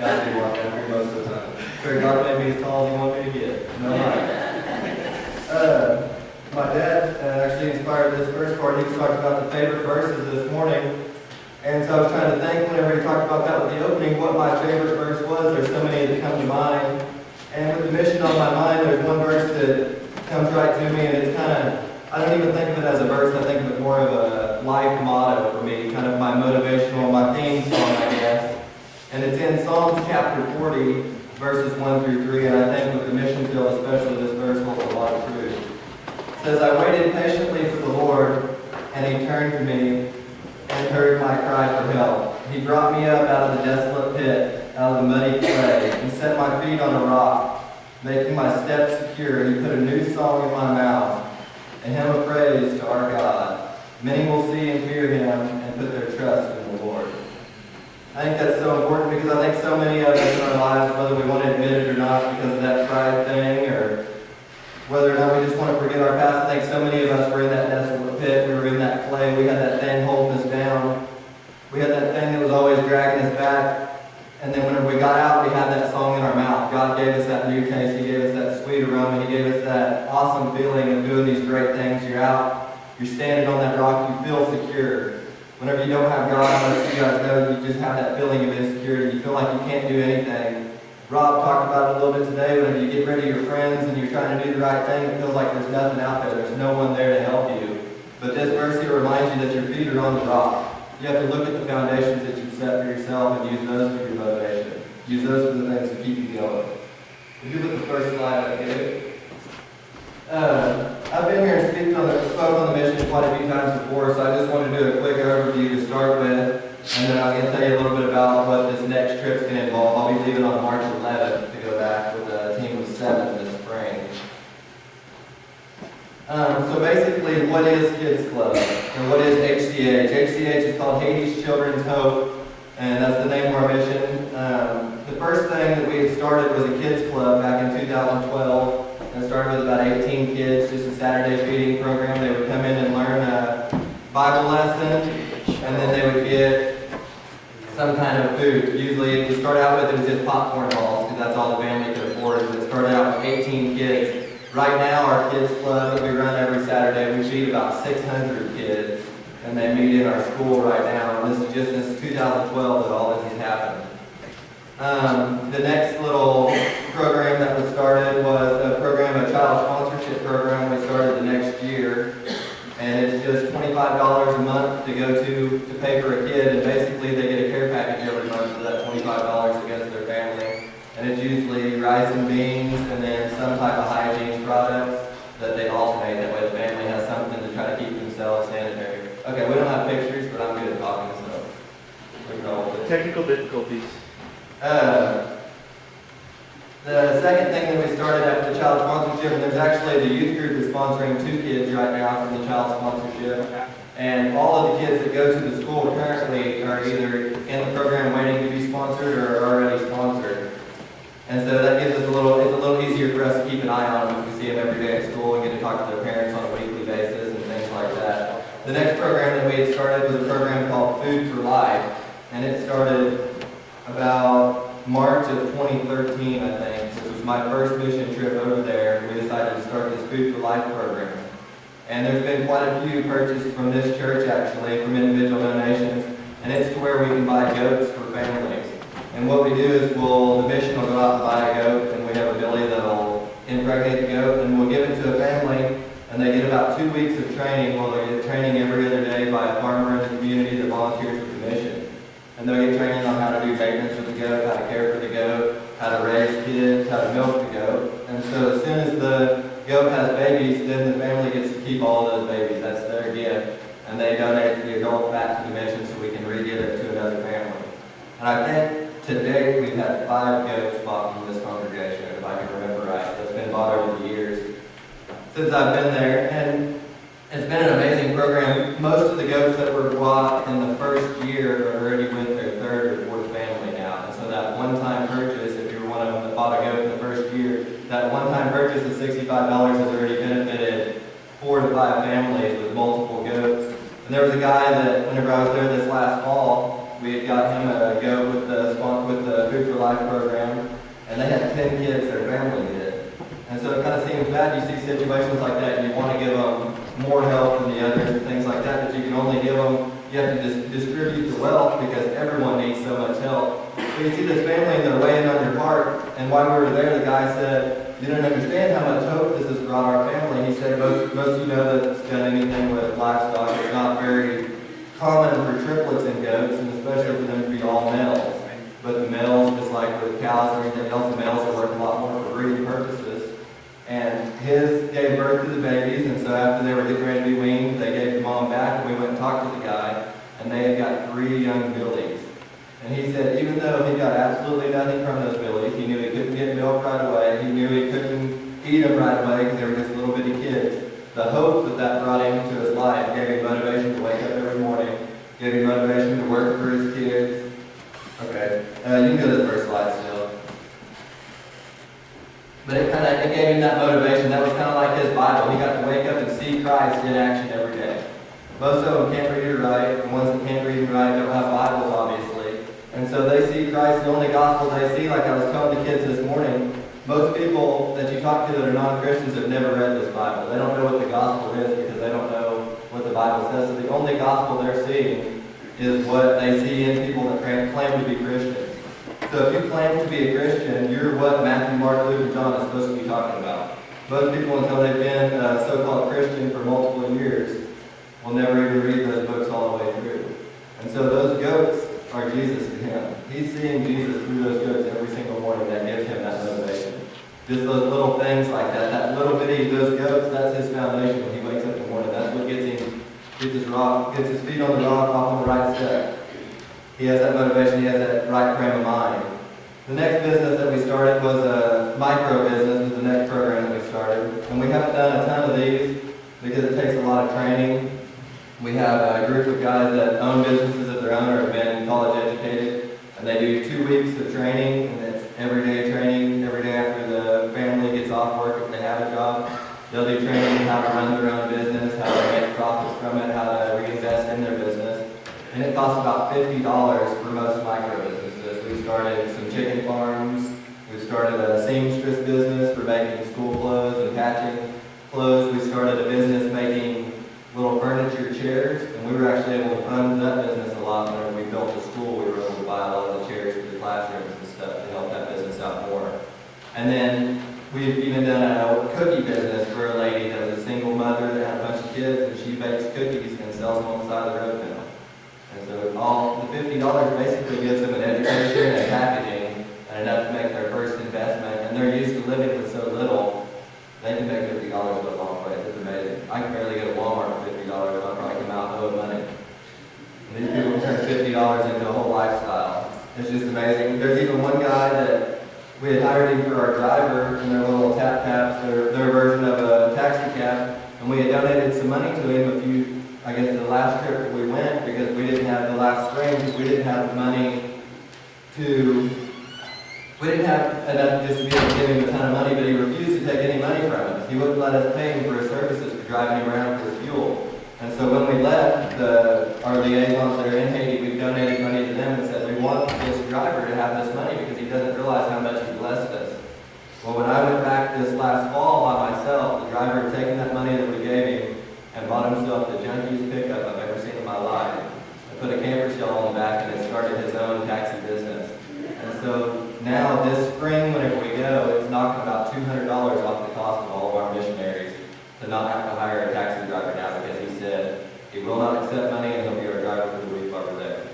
I do walk down here most of the time. God made me as tall as He wanted me to get. No lie. My dad actually inspired this first part. He was talking about the favorite verses this morning. And so I was trying to think whenever he talked about that with the opening, what my favorite verse was. There's so many that come to mind. And with the mission on my mind, there's one verse that comes right to me, and it's kind of, I don't even think of it as a verse, I think of it more of a life motto for me, kind of my motivational, my theme song, I guess. And it's in Psalms chapter 40, verses 1 through 3, and I think with the mission field especially, this verse holds a lot of truth. It says, I waited patiently for the Lord, and He turned to me and heard my cry for help. He brought me up out of the desolate pit, out of the muddy clay, and set my feet on a rock, making my steps secure. He put a new song in my mouth, a hymn of praise to our God. Many will see and fear Him and put their trust in the Lord. I think that's so important because I think so many of us in our lives, whether we want to admit it or not because of that pride thing, or whether or not we just want to forget our past, I think so many of us were in that desolate pit, we were in that clay, we had that thing holding us down. We had that thing that was always dragging us back. And then whenever we got out, we had that song in our mouth. God gave us that new taste. He gave us that sweet aroma. He gave us that awesome feeling of doing these great things. You're out, you're standing on that rock, you feel secure. Whenever you don't have God, most of you guys know, you just have that feeling of insecurity. You feel like you can't do anything. Rob talked about it a little bit today. Whenever you get rid of your friends and you're trying to do the right thing, it feels like there's nothing out there. There's no one there to help you. But this verse here reminds you that your feet are on the rock. You have to look at the foundations that you've set for yourself and use those for your motivation. Use those for the things that keep you going. If you look at the first slide up here, I've been here and spoke on the mission quite a few times before, so I just want to do a quick overview to start with, and then I was going to tell you a little bit about what this next trip's going to involve. I'll be leaving on March 11th to go back with a team of 7 this spring. So basically, what is Kids Club, or what is HCH? HCH is called Haiti's Children's Hope, and that's the name of our mission. The first thing that we had started was a Kids Club back in 2012. And it started with about 18 kids, just a Saturday feeding program. They would come in and learn a Bible lesson, and then they would get some kind of food. Usually, to start out with, it was just popcorn balls, because that's all the family could afford. It started out with 18 kids. Right now, our Kids Club that we run every Saturday, we feed about 600 kids, and they meet in our school right now. And this is just since 2012 that all this has happened. The next little program that was started was a child sponsorship program we started the next year. And it's just $25 a month to go to pay for a kid. And basically they get a care package every month for that $25 against their family. And it's usually rice and beans and then some type of hygiene products that they alternate. That way the family has something to try to keep themselves sanitary. Okay, we don't have pictures, but I'm good at talking, so we can roll with it. Technical difficulties. The second thing that we started after the child sponsorship, and there's actually the youth group is sponsoring 2 kids right now from the child sponsorship. And all of the kids that go to the school currently are either in the program waiting to be sponsored or are already sponsored. And so that gives us it's a little easier for us to keep an eye on them if we see them every day at school and get to talk to their parents on a weekly basis and things like that. The next program that we had started was a program called Food for Life. And it started about March of 2013, I think. So it was my first mission trip over there. We decided to start this Food for Life program. And there's been quite a few purchased from this church, actually, from individual donations. And it's to where we can buy goats for families. And what we do is the mission will go out and buy a goat, and we have a billy that'll impregnate the goat, and we'll give it to a family, and they get about 2 weeks of training. Well, they get training every other day by a farmer in the community that volunteers with the mission. And they'll get training on how to do maintenance with the goat, how to care for the goat, how to raise kids, how to milk the goat. And so as soon as the goat has babies, then the family gets to keep all those babies. That's their gift. And they donate the adult back to the mission so we can re-give it to another family. And I think to date we've had 5 goats bought from this congregation, if I can remember right. That's been bought over the years since I've been there. And it's been an amazing program. Most of the goats that were bought in the first year are already with their 3rd or 4th family now. And so that one-time purchase, if you were one of them that bought a goat in the first year, that one-time purchase of $65 has already benefited 4 to 5 families with multiple goats. And there was a guy that, whenever I was there this last fall, we had got him a goat with the Food for Life program, and they had 10 kids their family did. And so it kind of seems bad. You see situations like that, and you want to give them more help than the others and things like that, but you can only give them, you have to distribute the wealth because everyone needs so much help. But you see this family and they're weighing on your heart, and while we were there, the guy said, "You don't understand how much hope this has brought our family." He said, most of you know that's done anything with livestock. It's not very common for triplets and goats, and especially for them to be all males. But the males, just like with cows or anything else, the males are worth a lot more for breeding purposes. And his gave birth to the babies, and so after they were getting ready to be weaned, they gave the mom back, and we went and talked to the guy, and they had got 3 young billies. And he said even though he got absolutely nothing from those billies, he knew he couldn't get milk right away, he knew he couldn't eat them right away because they were just little bitty kids. The hope that that brought into his life gave him motivation to wake up every morning, gave him motivation to work for his kids. Okay, you can go to the first slide still. But it gave him that motivation. That was kind of like his Bible. He got to wake up and see Christ in action every day. Most of them can't read or write. The ones that can't read and write don't have Bibles, obviously. And so they see Christ, the only gospel they see, like I was telling the kids this morning, most people that you talk to that are non-Christians have never read this Bible. They don't know what the gospel is because they don't know what the Bible says. So the only gospel they're seeing is what they see in people that claim to be Christians. So if you claim to be a Christian, you're what Matthew, Mark, Luke, and John is supposed to be talking about. Most people, until they've been a so-called Christian for multiple years, will never even read those books all the way through. And so those goats are Jesus to him. He's seeing Jesus through those goats every single morning. That gives him that motivation. Just those little things like that. That little bitty, those goats, that's his foundation when he wakes up in the morning. That's what gets his feet on the rock, off on the right step. He has that motivation, he has that right frame of mind. The next business that we started was a micro business, was the next program that we started. And we haven't done a ton of these because it takes a lot of training. We have a group of guys that own businesses of their own or have been college educated, and they do 2 weeks of training, and it's everyday training, every day after the family gets off work if they have a job. They'll do training on how to run their own business, how to make profits from it, how to reinvest in their business. And it costs about $50 for most micro businesses. We started some chicken farms. We started a seamstress business for making school clothes and patching clothes. We started a business making little furniture chairs, and we were actually able to fund that business a lot. When we built the school, we were able to buy a lot of the chairs for the classrooms and stuff to help that business out more. And then we've even done a cookie business for a lady that was a single mother that had a bunch of kids, and she bakes cookies and sells them on the side of the road now. And so all the $50 basically gives them an education and packaging and enough to make their first investment. And they're used to living with so little, they can make $50 go a long way. It's amazing. I can barely go to Walmart for $50. I'll probably come out owed money. And these people turn $50 into a whole lifestyle. It's just amazing. There's even one guy that we had hired him for our driver in their little tap taps, their version of a taxi cab, and we had donated some money to him the last trip that we went, because we didn't have the last spring, because we didn't have the money we didn't have enough just to be able to give him a ton of money, but he refused to take any money from us. He wouldn't let us pay him for his services for driving him around for his fuel. And so when we left, our liaisons that are in Haiti, we donated money to them and said, we want this driver to have this money because he doesn't realize how much he blessed us. Well, when I went back this last fall by myself, the driver had taken that money that we gave him and bought himself the junkiest pickup I've ever seen in my life. I put a camper shell on the back and it started his own taxi business. And so now this spring, whenever we go, it's knocking about $200 off the cost of all of our missionaries to not have to hire a taxi driver now, because he said he will not accept money and he'll be our driver for the week while we're there.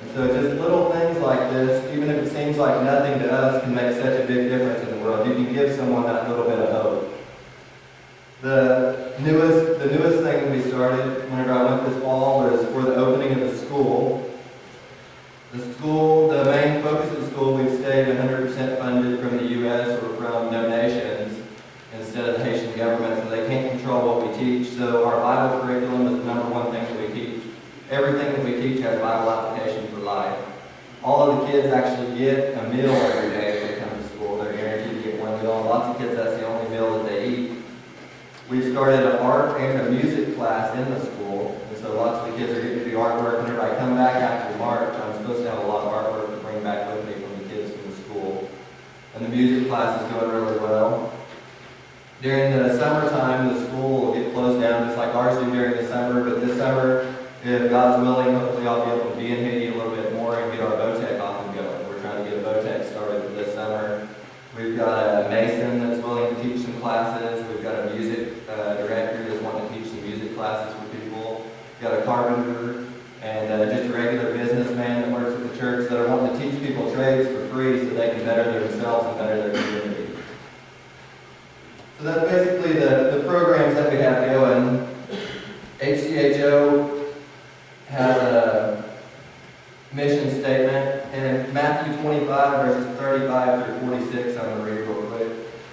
And so just little things like this, even if it seems like nothing to us, can make such a big difference in the world. You can give someone that little bit of hope. The newest thing that we started whenever I went this fall was for the opening of the school. The main focus of the school, we've stayed 100% funded from the U.S. or from donations instead of the Haitian government, so they can't control what we teach. So our Bible curriculum is the number one thing that we teach. Everything that we teach has Bible application for life. All of the kids actually get a meal every day if they come to school. They're guaranteed to get one meal, and lots of kids, that's the only meal that they eat. We've started an art and a music class in the school, and so lots of the kids are getting to do artwork. Whenever I come back after March, I'm supposed to have a lot of artwork to bring back with me from the kids and the music class is going really well. During the summertime, the school will get closed down just like ours do during the summer, but this summer, if God's willing, hopefully I'll be able to be in Haiti a little bit more and get our VOTEC off and going. We're trying to get a VOTEC started for this summer. We've got a mason that's willing to teach some classes. We've got a music director that's wanting to teach some music classes for people. We've got a carpenter and just a regular businessman that works at the church that are wanting to teach people trades for free so they can better themselves and better their community. So that's basically the programs that we have going. HCHO has a mission statement, and Matthew 25 verses 35 through 46, I'm going to read real quick.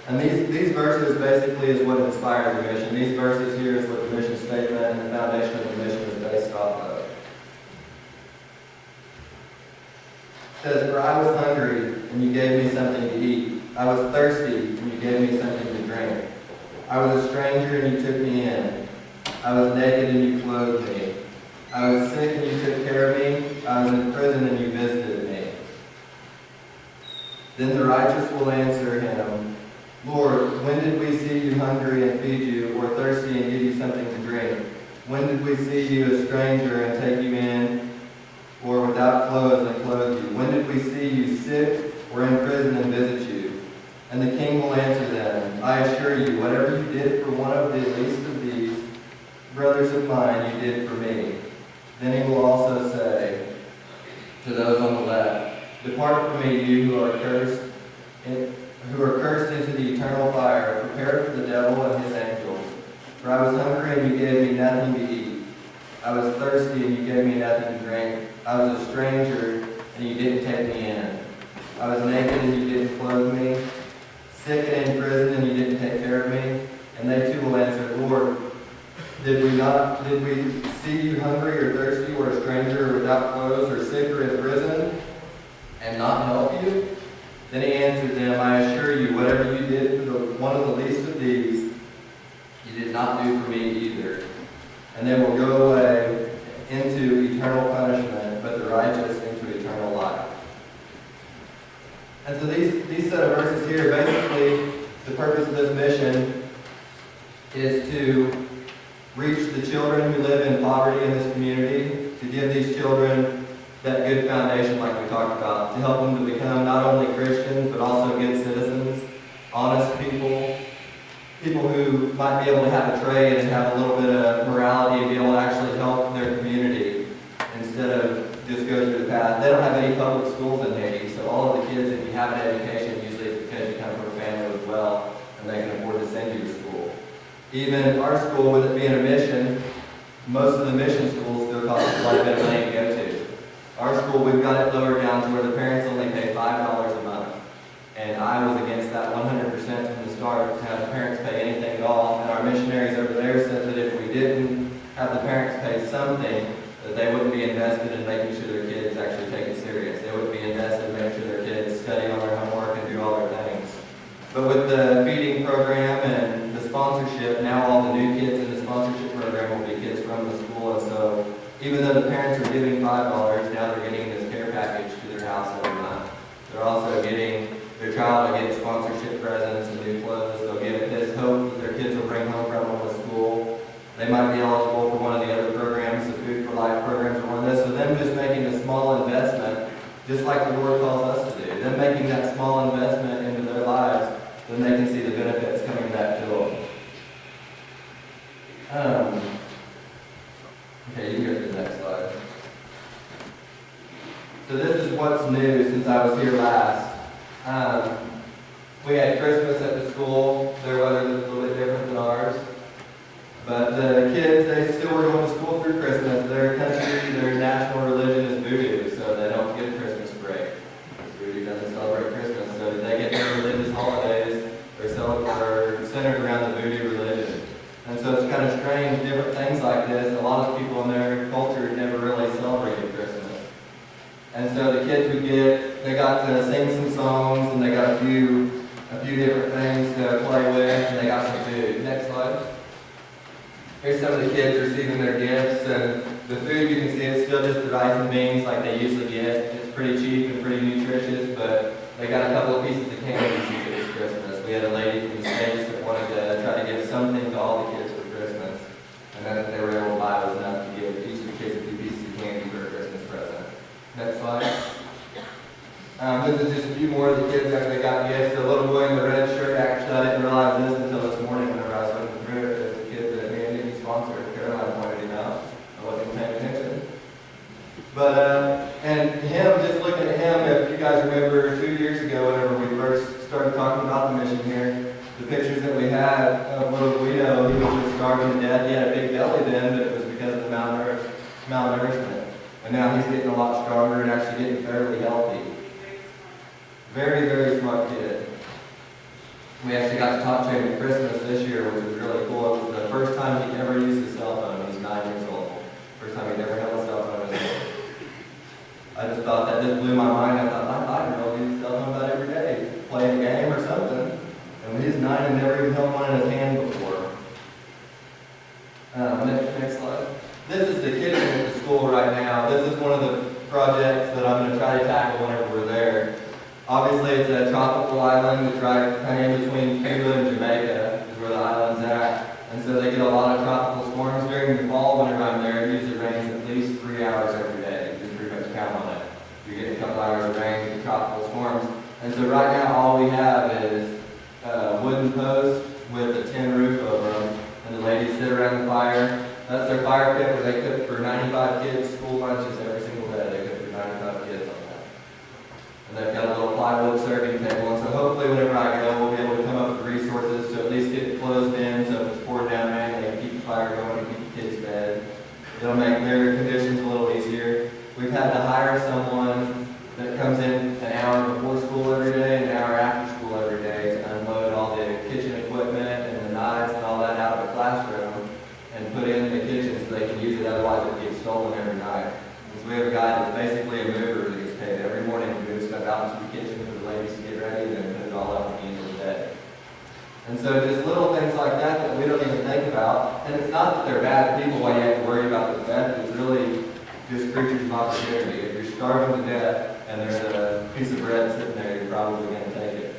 And these verses basically is what inspires the mission. These verses here is what the mission statement and the foundation of the mission is based off of. It says, "For I was hungry, and you gave me something to eat. I was thirsty, and you gave me something to drink. I was a stranger, and you took me in. I was naked, and you clothed me. I was sick, and you took care of me. I was in prison, and you visited me." Then the righteous will answer him, "Lord, when did we see you hungry and feed you, or thirsty and give you something to drink? When did we see you a stranger and take you in, or without clothes and clothe you? When did we see you sick or in prison and visit you?" And the king will answer them, "I assure you, whatever you did for one of the least of these brothers of mine, you did for me." Then he will also say to those on the left, "Depart from me, you who are cursed into the eternal fire, prepared for the devil and his angels. For I was hungry, and you gave me nothing to eat. I was thirsty, and you gave me nothing to drink. I was a stranger, and you didn't take me in. I was naked, and you didn't clothe me. Sick and in prison, and you didn't take care of me." And they too will answer, "Lord, did we see you hungry or thirsty or a stranger or without clothes or sick or in prison and not help you?" Then he answered them, "I assure you, whatever you did for one of the least of these, you did not do for me either." And they will go away into eternal punishment, but the righteous into eternal life. And so these set of verses here, basically, the purpose of this mission is to reach the children who live in poverty in this community, to give these children that good foundation like we talked about, to help them to become not only Christians, but also good citizens, honest people, people who might be able to have a trade and have a little bit of morality and be able to actually help their community instead of just go through the path. They don't have any public schools in Haiti, so all of the kids, if you have an education, usually it's because you come from a family with wealth and they can afford to send you to school. Even our school, with it being a mission, most of the mission schools still cost quite a bit of money to go to. Our school, we've got it lowered down to where the parents only pay $5 a month. And I was against that 100% from the start, to have the parents pay anything at all. And our missionaries over there said that if we didn't have the parents pay something, that they wouldn't be invested in making sure their kids actually take it serious. They wouldn't be invested in making sure their kids study on their homework and do all their things. But with the feeding program and the sponsorship, now all the new kids in the sponsorship program will be kids from the school. And so even though the parents are giving $5, now they're getting this care package to their house every month. They're also getting, their child will get sponsorship presents and new clothes. They'll get this hope that their kids will bring home from them to school. They might be eligible for one of the other programs, the Food for Life programs or one of this. So them just making a small investment, just like the Lord calls us to do. Them making that small investment into their lives, then they can see the benefits coming back to them. Okay, you can go to the next slide. So this is what's new since I was here last. We had Christmas at the school. Their weather was a little bit different than ours. But the kids, they still were going to school through Christmas. Their country, their national religion is voodoo, so they don't get a Christmas break. Voodoo doesn't celebrate Christmas, so they get their religious holidays. They're centered around the voodoo religion. And so it's kind of strange, different things like this. A lot of people in their culture never really celebrated Christmas. And so the kids would they got to sing some songs, and they got a few different things to play with, and they got some food. Next slide. Here's some of the kids receiving their gifts, and the food, you can see it's still just the rice and beans like they usually get. It's pretty cheap and pretty nutritious, but they got a couple of pieces of candy. This is just a few more of the kids that they got gifts. The little boy in the red shirt, actually, I didn't realize this until this morning whenever I was looking through it. There's a kid that me and Nikki sponsored. Caroline pointed him out. I wasn't paying attention. But, and him, just looking at him, if you guys remember 2 years ago, whenever we first started talking about the mission here, the pictures that we had of little Guido, he was just starving to death. He had a big belly then, but it was because of the malnourishment. And now he's getting a lot stronger and actually getting fairly healthy. Very, very smart kid. We actually got to talk to him at Christmas this year, which was really cool. It was the first time he ever used his cell phone. He's 9 years old. First time he'd ever held a cell phone in his hand. I just thought that just blew my mind. I thought, my 5-year-old uses his cell phone about every day, playing a game or something. And when he's 9 and never even held one in his hand before. Next slide. This is the kitchen at the school right now. This is one of the projects that I'm going to try to tackle whenever we're there. Obviously, it's a tropical island. It's right kind of in between Cuba and Jamaica is where the island's at. And so they get a lot of tropical storms during the fall. Whenever I'm there, it usually rains at least 3 hours every day. You can pretty much count on it. You're getting a couple hours of rain with tropical storms. And so right now, all we have is a wooden post with a tin roof over them. And the ladies sit around the fire. That's their fire pit where they cook for 95 kids school lunches every single day. They cook for 95 kids on that. And they've got a little plywood serving table. And so hopefully whenever I go, we'll be able to come up with resources to at least get it closed in so if it's poured down rain, they can keep the fire going and keep the kids fed. It'll make their conditions a little easier. We've had to hire someone that comes in an hour before school every day and an hour after school every day to unload all the kitchen equipment and the knives and all that out of the classroom and put it in the kitchen so they can use it, otherwise it gets stolen every night. And so we have a guy that's basically a mover that gets paid every morning to move stuff out into the kitchen for the ladies to get ready and then put it all up at the end of the day. And so just little things like that that we don't even think about. And it's not that they're bad people why you have to worry about the theft. It's really just creatures of opportunity. If you're starving to death and there's a piece of bread sitting there, you're probably going to take it.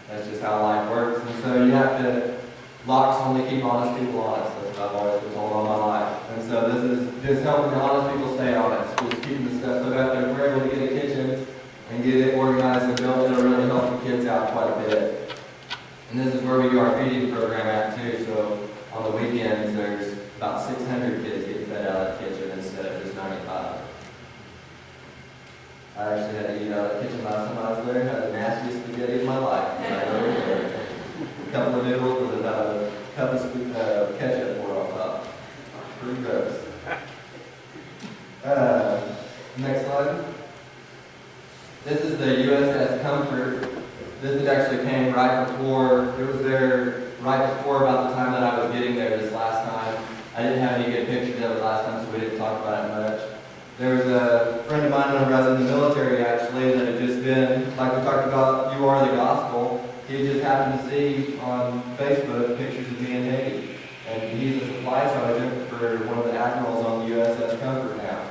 That's just how life works. And so you have to, locks only keep honest people honest. That's what I've always been told all my life. And so this is just helping the honest people stay honest. Just keeping the stuff put out there. If we're able to get a kitchen and get it organized and built, it'll really help the kids out quite a bit. And this is where we do our feeding program at too. So on the weekends, there's about 600 kids getting fed out of the kitchen instead of just 95. I actually had to eat out of the kitchen last time I was there. I had the nastiest spaghetti of my life. A couple of noodles with a cup of ketchup poured on top. Pretty gross. Next slide. This is the USS Comfort. This actually came right before, it was there right before about the time that I was getting there this last time. I didn't have any good pictures of it last time, so we didn't talk about it much. There was a friend of mine whenever I was in the military actually that had just been, like we talked about, You Are the Gospel. He just happened to see on Facebook pictures of me in Haiti. And he's a supply sergeant for one of the admirals on the USS Comfort now.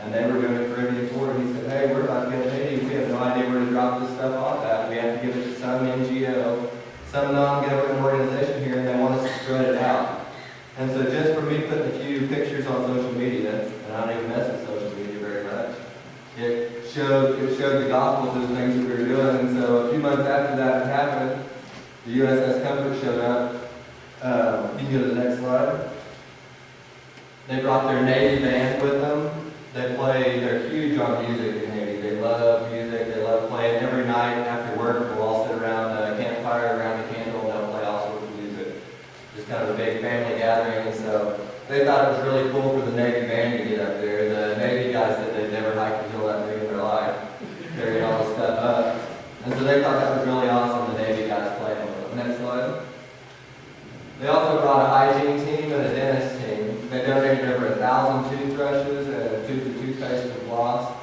And they were doing a Caribbean tour, and he said, hey, we're about to go to Haiti. We have no idea where to drop this stuff off at. We have to give it to some NGO, some non-government organization here, and they want us to spread it out. And so just for me putting a few pictures on social media, and I don't even mess with social media very much, it showed the gospel through the things that we were doing. And so a few months after that happened, the USS Comfort showed up. You can go to the next slide. They brought their Navy band with them. They're huge on music in Haiti. They love music, they love playing. Every night after work, we'll all sit around a campfire, around a candle, and they'll play all sorts of music. Just kind of a big family gathering, and so they thought it was really cool for the Navy band to get up there. The Navy guys said they'd never hiked the hill that big in their life, carrying all this stuff up. And so they thought that was really awesome, the Navy guys playing with them. Next slide. They also brought a hygiene team and a dentist team. They donated over 1,000 toothbrushes and tubes of toothpaste and floss.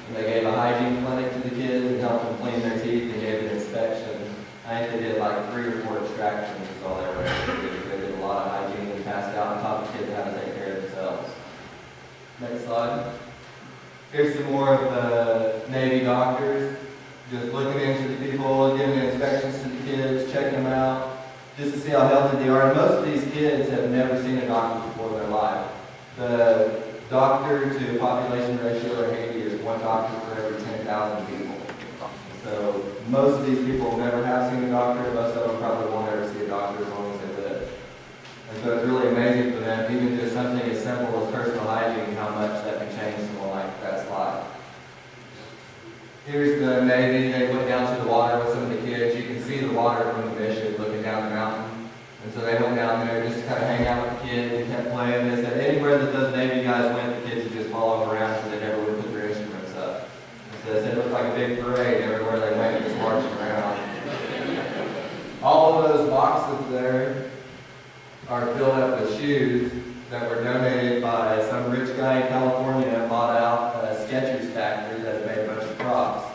And they gave a hygiene clinic to the kids and helped them clean their teeth and gave an inspection. I think they did like 3 or 4 extractions is all they were able to do. They did a lot of hygiene and passed out and taught the kids how to take care of themselves. Next slide. Here's some more of the Navy doctors. Just looking into the people, giving inspections to the kids, checking them out, just to see how healthy they are. And most of these kids have never seen a doctor before in their life. The doctor to population ratio in Haiti is 1 doctor for every 10,000 people. So most of these people never have seen a doctor. Most of them probably won't ever see a doctor as long as they live. And so it's really amazing for them, even just something as simple as personal hygiene, how much that can change someone like that's life. Here's the Navy. They went down to the water with some of the kids. You can see the water from the mission looking down the mountain. And so they went down there just to kind of hang out with the kids and kept playing. They said anywhere that those Navy guys went, the kids would just follow them around so they never would put their instruments up. And so they said it looked like a big parade everywhere they went, just marching around. All of those boxes there are filled up with shoes that were donated by some rich guy in California and bought out a Skechers factory that had made a bunch of Crocs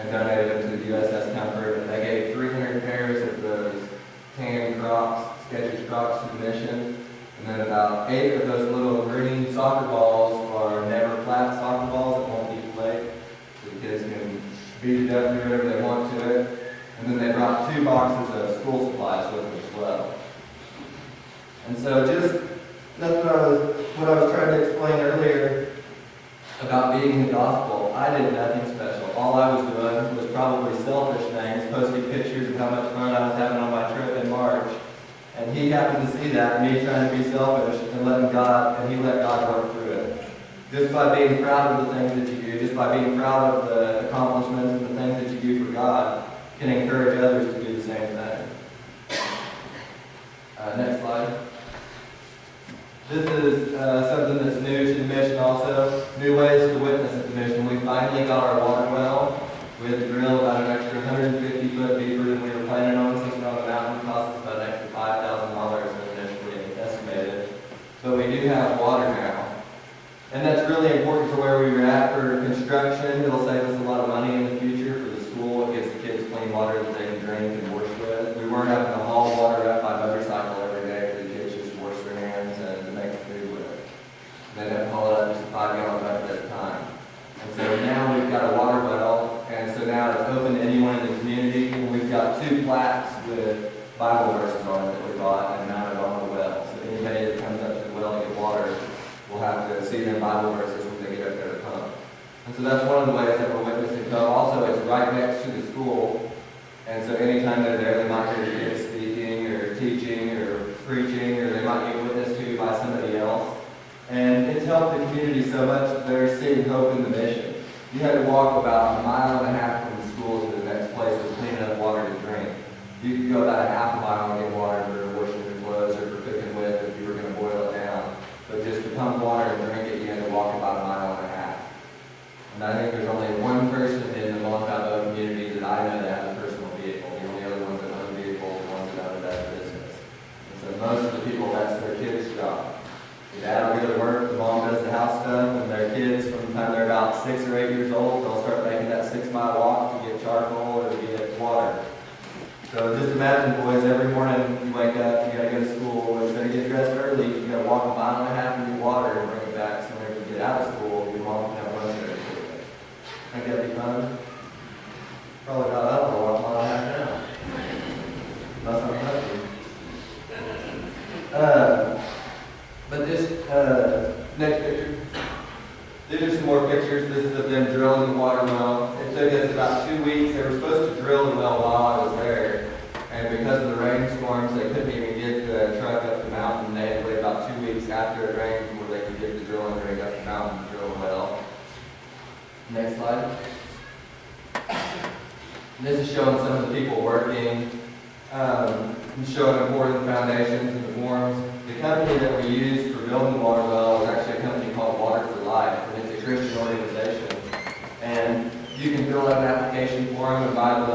and donated them to the USS Comfort. And they gave 300 pairs of those tan Crocs, Skechers Crocs to the mission. And then about 8 of those little green soccer balls are never flat soccer balls that won't deflate. So the kids can beat it up, do whatever they want to it. And then they brought 2 boxes of school supplies with them as well. And so that's what I was trying to explain earlier about being the gospel. I did nothing special. All I was doing was probably selfish things, posting pictures of how much fun I was having on my trip in March. And he happened to see that, me trying to be selfish and letting God, and he let God work through it. Just by being proud of the things that you do, just by being proud of the accomplishments and the things that you do for God, can encourage others to do the same thing. Next slide. This is something that's new to the mission also. New ways to witness at the mission. We finally got our water well. We had to drill about an extra 150 foot deeper than we were planning on, since we're on the mountain. It cost us about an extra $5,000 than initially estimated. But we do have water now. And that's really important for where we were at for construction. It'll save us a lot of money in the future for the school. It gives the kids clean water that they can drink and wash with. We weren't having to haul water up by motorcycle every day for the kids just to wash their hands and to make food with. They'd have to haul it up just a 5-gallon bucket at a time. And so now we've got a water well, and so now it's open to anyone in the community. And we've got 2 plaques with Bible verses on it that we bought and mounted on the well. So anybody that comes up to the well to get water will have to see their Bible verses when they get up there to pump. And so that's one of the ways that we're witnessing. But also, it's right next to the school. And so anytime they're there, they might hear kids speaking or teaching or preaching, or they might get witnessed to by somebody else. And it's helped the community so much that they're seeing hope in the mission. You had to walk about 1.5 miles from the school to the next place with clean enough water to drink. You could go about a half a mile and get water for washing your clothes or for cooking with if you were going to boil it down. But just to pump water and drink it, you had to walk about 1.5 miles. And I think there's only one person in the Montano community that I know that has a personal vehicle. The only other ones that own vehicles are the ones that own that business. And so most of the people, that's their kids' job. The dad will go to work, the mom does the house stuff, and their kids, from the time they're about 6 or 8 years old, they'll start making that 6-mile walk to get charcoal or to get water. So just imagine, boys, every morning you wake up, you gotta go to school, you gotta get dressed early, you gotta walk 1.5 miles and get water and bring it back, so whenever you get out of school, your mom can have lunch there for you. Think that'd be fun? Probably not. I don't know what 1.5 miles now. Unless I'm hungry. But this next picture, these are some more pictures. This is of them drilling the water well. It took us about 2 weeks. They were supposed to drill the well while I was there, and because of the rainstorms, they couldn't even get the truck up the mountain. They had to wait about 2 weeks after it rained before they could get the drilling rig up the mountain to drill the well. Next slide. This is showing some of the people working, showing important foundations and the forms. The company that we used for building the water well was actually a company called Water for Life, and it's a Christian organization. And you can fill out an application for them and buy the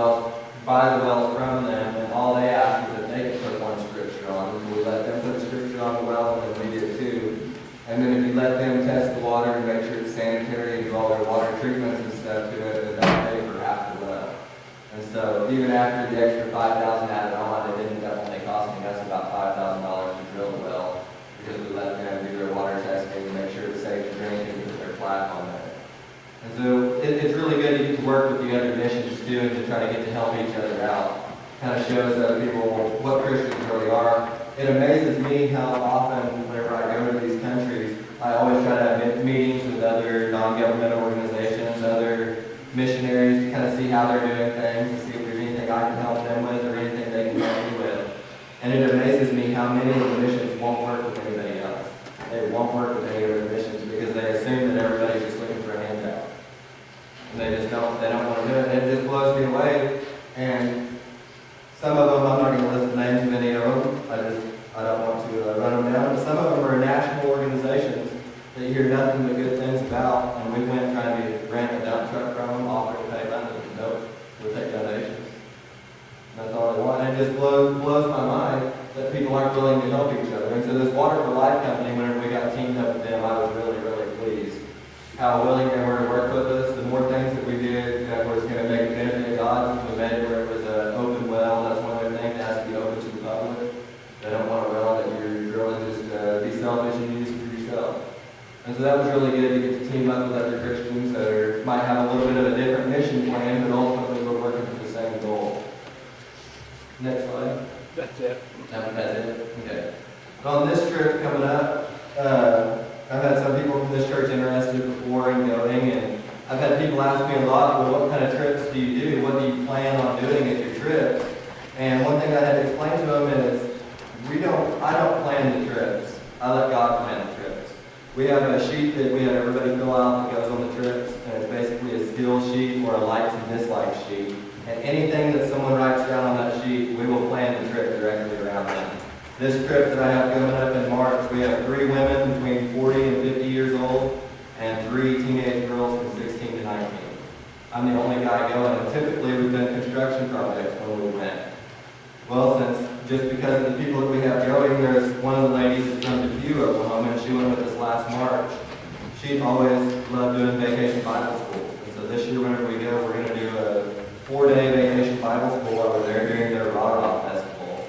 wells from them, and all they ask is that they can put one scripture on. So we let them put scripture on the well, and then we did too. And then if you let them test the water and make sure it's sanitary and do all their water treatments and stuff to it, then they'll pay for half the well. And so even after the extra $5,000 added on, it ended up only costing us about $5,000 to drill the well, because we let them do their water testing and make sure it's safe to drink and put their plaque on there. And so it's really good to get to work with the other missions too, and to try to get to help each other out. Kind of shows other people what Christians really are. It amazes me how often, whenever I go to these countries, I always try to have meetings with other non-government organizations, other missionaries, to kind of see how how they're doing things, to see if there's anything I can help them with or anything they can help me with. And it amazes me how many of the missions won't work with anybody else. They won't work with any other missions because they assume that everybody's just looking for a handout. And they don't want to do it. And it just blows me away. And some of them, I'm not going to list the names of any of them. I don't want to run them down. But some of them are national organizations that you hear nothing but good things about. And we went trying to rent a dump truck from them, offered to pay them. Nope, we'll take donations. That's all they want. And it just blows my mind that people aren't willing to help each other. And so this Water for Life company, whenever we got teamed up with them, I was really, really pleased. How willing they were to work with us. The more things that we did that was going to make a benefit God, we made it where it was an open well. That's one of their things. It has to be open to the public. They don't want a well that you're drilling just be selfish and use it for yourself. And so that was really good to get to team up with other Christians that might have a little bit of a different mission plan, but ultimately we're working for the same goal. Next slide. That's it. That's it? Okay. On this trip coming up, I've had some people from this church interested before in going, and I've had people ask me a lot, well, what kind of trips do you do? What do you plan on doing at your trips? And one thing I had to explain to them is, I don't plan the trips. I let God plan the trips. We have a sheet that we have everybody fill out that goes on the trips, and it's basically a skills sheet or a likes and dislikes sheet. And anything that someone writes down on that sheet, we will plan the trip directly around them. This trip that I have coming up in March, we have 3 women between 40 and 50 years old, and 3 teenage girls from 16 to 19. I'm the only guy going, and typically we've done construction projects when we went. Well, just because of the people that we have going, there's one of the ladies that's from Dubuque, Oklahoma, and she went with us last March. She always loved doing vacation Bible school. And so this year, whenever we go, we're going to do a 4-day vacation Bible school while we're there during their Rah-Rah Festival.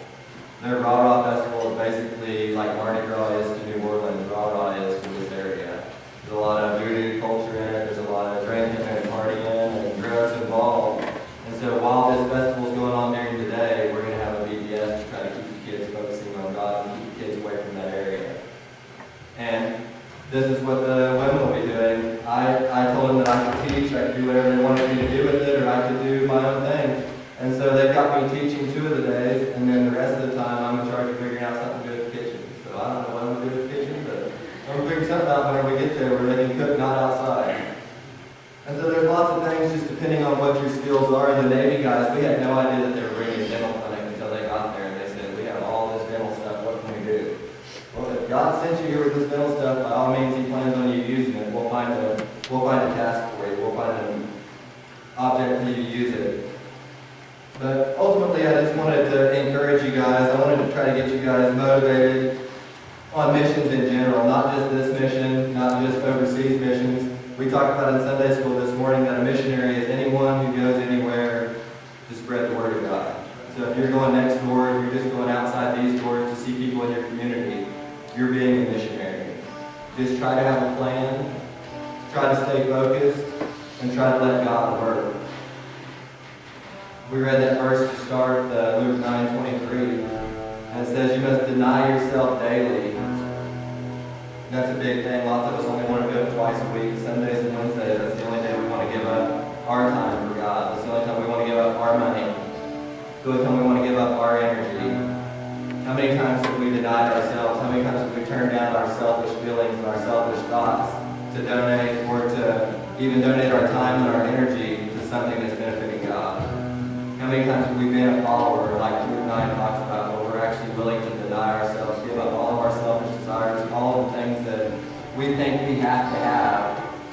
Their Rah-Rah Festival is basically like Mardi Gras is to New Orleans, Rah-Rah is to this area. There's a lot of voodoo culture in it, there's a lot of drinking and partying and drugs involved. And so while this festival is going on during the day, we're going to have a VBS to try to keep the kids focusing on God and keep the kids away from that area. And this is what the women will be doing. I told them that I could teach, I could do whatever they wanted me to do with it, or I could do my own thing. And so they've got me teaching 2 of the days, and then the rest of the time I'm in charge of figuring out something to do with the kitchen. So I don't know what I'm going to do with the kitchen, but I'm going to figure something out whenever we get there where they can cook not outside. And so there's lots of things just depending on what your skills are. The Navy guys, we had no idea that they were bringing a dental clinic until they got there, and they said, we have all this dental stuff, what can we do? Well, if God sent you here with this dental stuff, by all means He plans on you using it. We'll find a task for you. We'll find an object for you to use it. But ultimately, I just wanted to encourage you guys. I wanted to try to get you guys motivated on missions in general, not just this mission, not just overseas missions. We talked about in Sunday school this morning that a missionary is anyone who goes anywhere to spread the word of God. So if you're going next door, if you're just going outside these doors to see people in your community, you're being a missionary. Just try to have a plan, try to stay focused, and try to let God work. We read that verse to start, Luke 9:23, and it says you must deny yourself daily. That's a big thing. Lots of us only want to go twice a week, Sundays and Wednesdays. That's the only day we want to give up our time for God. That's the only time we want to give up our money. That's the only time we want to give up our energy. How many times have we denied ourselves? How many times have we turned down our selfish feelings and our selfish thoughts to donate or to even donate our time and our energy to something that's benefiting God? How many times have we been a follower, like Luke 9 talks about, where we're actually willing to deny ourselves, give up all of our selfish desires, all of the things that we think we have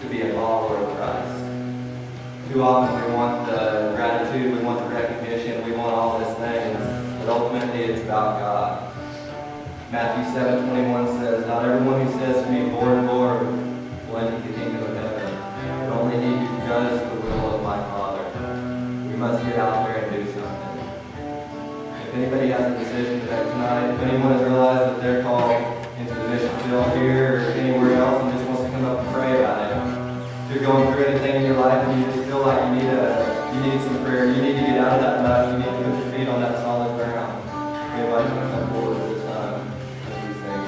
to be a follower of Christ? Too often we want the gratitude, we want the recognition, we want all these things, but ultimately it's about God. Matthew 7:21 says, not everyone who says to me, Lord, Lord, will enter the kingdom of heaven, but only he who does the will of my Father. We must get out there and do something. If anybody has a decision to make tonight, if anyone has realized that they're called into the mission field here or anywhere else and just wants to come up and pray about it, if you're going through anything in your life and you just feel like you need some prayer, you need to get out of that mud, you need to put your feet on that solid ground, we invite you to come forward at this time as we sing.